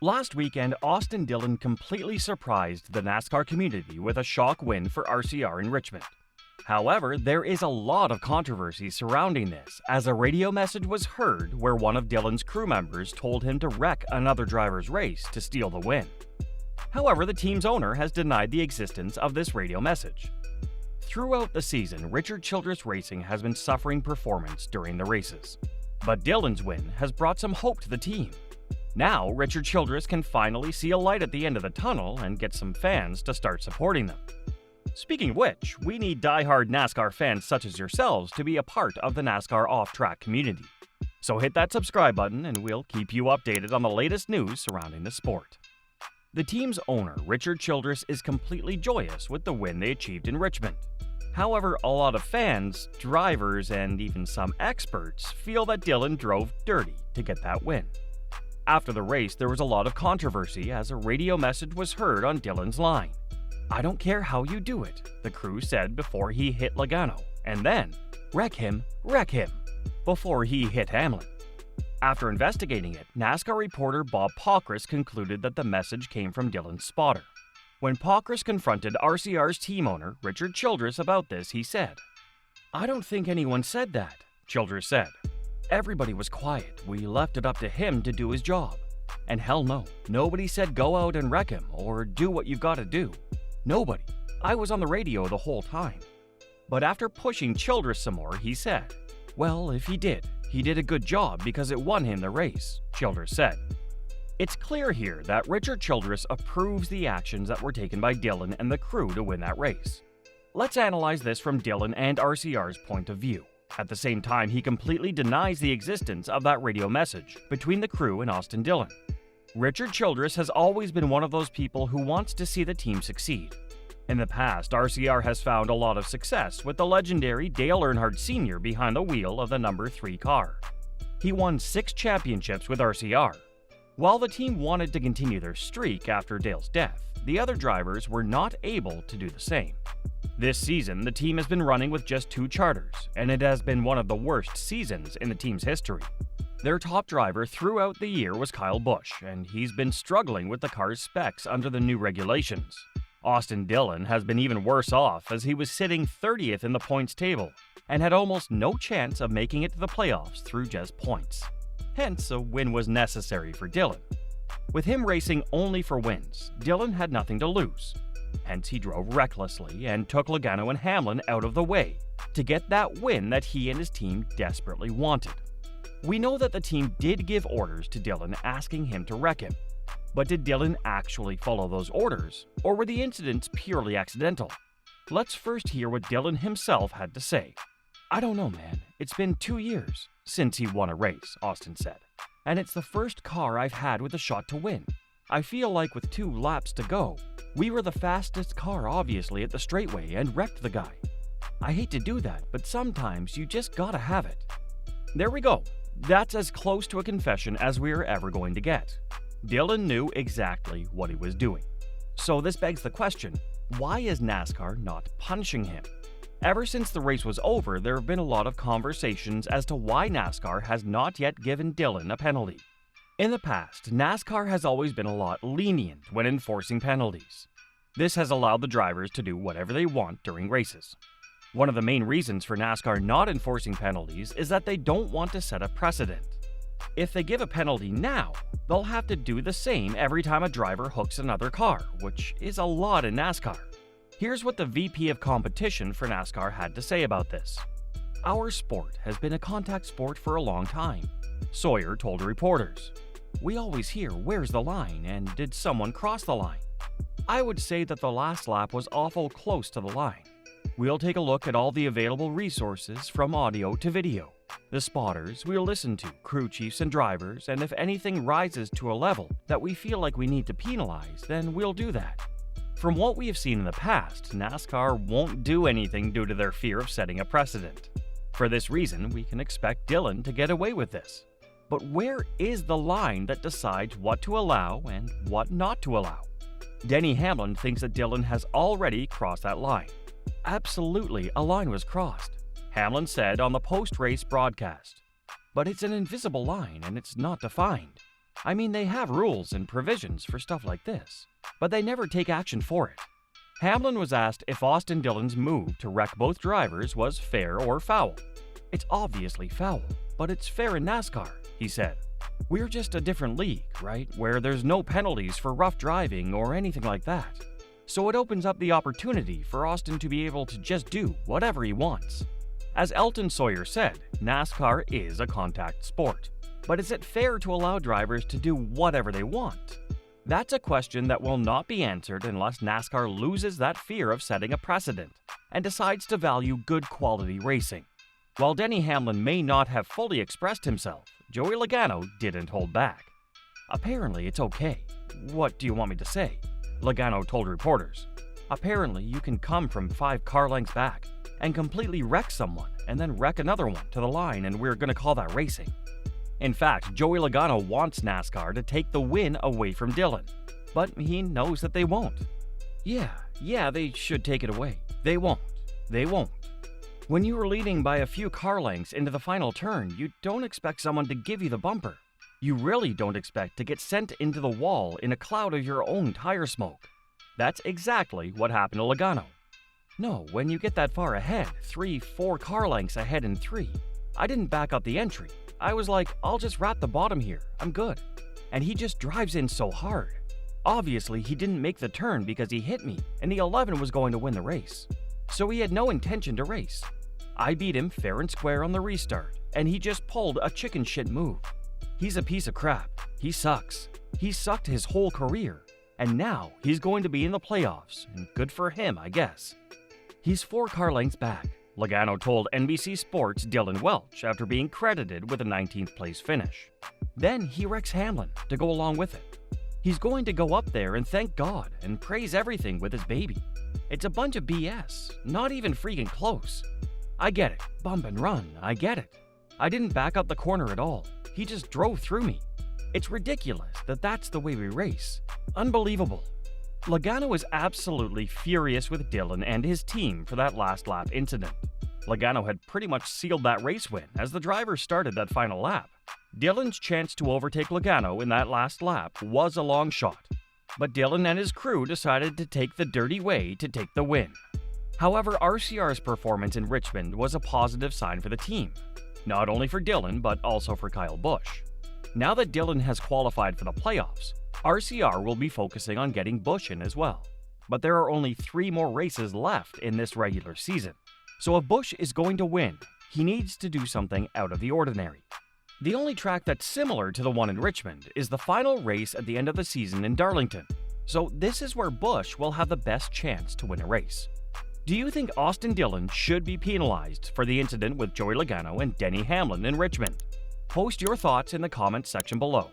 Last weekend, Austin Dillon completely surprised the NASCAR community with a shock win for RCR in Richmond. However, there is a lot of controversy surrounding this, as a radio message was heard where one of Dillon's crew members told him to wreck another driver's race to steal the win. However, the team's owner has denied the existence of this radio message. Throughout the season, Childress Racing has been suffering performance during the races. But Dillon's win has brought some hope to the team. Now, Childress can finally see a light at the end of the tunnel and get some fans to start supporting them. Speaking of which, we need die-hard NASCAR fans such as yourselves to be a part of the NASCAR off-track community. So hit that subscribe button and we'll keep you updated on the latest news surrounding the sport. The team's owner, Childress, is completely joyous with the win they achieved in Richmond. However, a lot of fans, drivers, and even some experts feel that Dillon drove dirty to get that win. After the race, there was a lot of controversy as a radio message was heard on Dillon's line. "I don't care how you do it," the crew said before he hit Lano, and then, wreck him, before he hit Hamlin. After investigating it, NASCAR reporter Bob Pockris concluded that the message came from Dillon's spotter. When Pockris confronted RCR's team owner, Childress, about this, he said, "I don't think anyone said that," Childress said. "Everybody was quiet. We left it up to him to do his job. And hell no, nobody said go out and wreck him or do what you gotta do. Nobody. I was on the radio the whole time." But after pushing Childress some more, he said, "Well, if he did a good job because it won him the race," Childress said. It's clear here that Childress approves the actions that were taken by Dillon and the crew to win that race. Let's analyze this from Dillon and RCR's point of view. At the same time, he completely denies the existence of that radio message between the crew and Austin Dillon. Childress has always been one of those people who wants to see the team succeed. In the past, RCR has found a lot of success with the legendary Dale Earnhardt Sr. behind the wheel of the number 3 car. He won 6 championships with RCR. While the team wanted to continue their streak after Dale's death, the other drivers were not able to do the same. This season, the team has been running with just 2 charters, and it has been one of the worst seasons in the team's history. Their top driver throughout the year was Kyle Busch, and he's been struggling with the car's specs under the new regulations. Austin Dillon has been even worse off as he was sitting 30th in the points table and had almost no chance of making it to the playoffs through just points. Hence, a win was necessary for Dillon. With him racing only for wins, Dillon had nothing to lose. Hence, he drove recklessly and took Logano and Hamlin out of the way to get that win that he and his team desperately wanted. We know that the team did give orders to Dillon asking him to wreck him. But did Dillon actually follow those orders, or were the incidents purely accidental? Let's first hear what Dillon himself had to say. "I don't know, man. It's been 2 years since he won a race," Austin said. "And it's the first car I've had with a shot to win. I feel like with 2 laps to go, we were the fastest car obviously at the straightaway and wrecked the guy. I hate to do that, but sometimes you just gotta have it." There we go. That's as close to a confession as we're ever going to get. Dillon knew exactly what he was doing. So this begs the question, why is NASCAR not punishing him? Ever since the race was over, there have been a lot of conversations as to why NASCAR has not yet given Dillon a penalty. In the past, NASCAR has always been a lot lenient when enforcing penalties. This has allowed the drivers to do whatever they want during races. One of the main reasons for NASCAR not enforcing penalties is that they don't want to set a precedent. If they give a penalty now, they'll have to do the same every time a driver hooks another car, which is a lot in NASCAR. Here's what the VP of competition for NASCAR had to say about this. "Our sport has been a contact sport for a long time," Sawyer told reporters. "We always hear, 'Where's the line?' and 'Did someone cross the line?' I would say that the last lap was awful close to the line. We'll take a look at all the available resources from audio to video. The spotters we'll listen to, crew chiefs and drivers, and if anything rises to a level that we feel like we need to penalize, then we'll do that. From what we have seen in the past, NASCAR won't do anything due to their fear of setting a precedent. For this reason, we can expect Dillon to get away with this. But where is the line that decides what to allow and what not to allow? Denny Hamlin thinks that Dillon has already crossed that line. Absolutely, a line was crossed, Hamlin said on the post-race broadcast. But it's an invisible line and it's not defined. I mean, they have rules and provisions for stuff like this, but they never take action for it. Hamlin was asked if Austin Dillon's move to wreck both drivers was fair or foul. "It's obviously foul, but it's fair in NASCAR," he said. "We're just a different league, right, where there's no penalties for rough driving or anything like that. So it opens up the opportunity for Austin to be able to just do whatever he wants." As Elton Sawyer said, NASCAR is a contact sport. But is it fair to allow drivers to do whatever they want? That's a question that will not be answered unless NASCAR loses that fear of setting a precedent and decides to value good quality racing. While Denny Hamlin may not have fully expressed himself, Joey Logano didn't hold back. "Apparently it's okay. What do you want me to say?" Logano told reporters. "Apparently you can come from 5 car lengths back and completely wreck someone and then wreck another one to the line, and we're going to call that racing." In fact, Joey Logano wants NASCAR to take the win away from Dillon, but he knows that they won't. Yeah, they should take it away. They won't. When you are leading by a few car lengths into the final turn, you don't expect someone to give you the bumper. You really don't expect to get sent into the wall in a cloud of your own tire smoke. That's exactly what happened to Logano. No, when you get that far ahead, 3-4 car lengths ahead in 3, I didn't back up the entry. I was like, I'll just wrap the bottom here, I'm good. And he just drives in so hard. Obviously, he didn't make the turn because he hit me, and the 11 was going to win the race. So he had no intention to race. I beat him fair and square on the restart, and he just pulled a chicken shit move. He's a piece of crap. He sucks. He sucked his whole career, and now he's going to be in the playoffs, and good for him, I guess. He's 4 car lengths back, Logano told NBC Sports' Dillon Welch after being credited with a 19th place finish. Then he wrecks Hamlin to go along with it. He's going to go up there and thank God and praise everything with his baby. It's a bunch of BS, not even freaking close. I get it, bump and run, I get it. I didn't back up the corner at all. He just drove through me. It's ridiculous that that's the way we race. Unbelievable. Logano is absolutely furious with Dillon and his team for that last lap incident. Logano had pretty much sealed that race win as the driver started that final lap. Dillon's chance to overtake Logano in that last lap was a long shot, but Dillon and his crew decided to take the dirty way to take the win. However, RCR's performance in Richmond was a positive sign for the team, not only for Dillon but also for Kyle Busch. Now that Dillon has qualified for the playoffs, RCR will be focusing on getting Busch in as well. But there are only 3 more races left in this regular season. So if Busch is going to win, he needs to do something out of the ordinary. The only track that's similar to the one in Richmond is the final race at the end of the season in Darlington. So this is where Busch will have the best chance to win a race. Do you think Austin Dillon should be penalized for the incident with Joey Logano and Denny Hamlin in Richmond? Post your thoughts in the comments section below.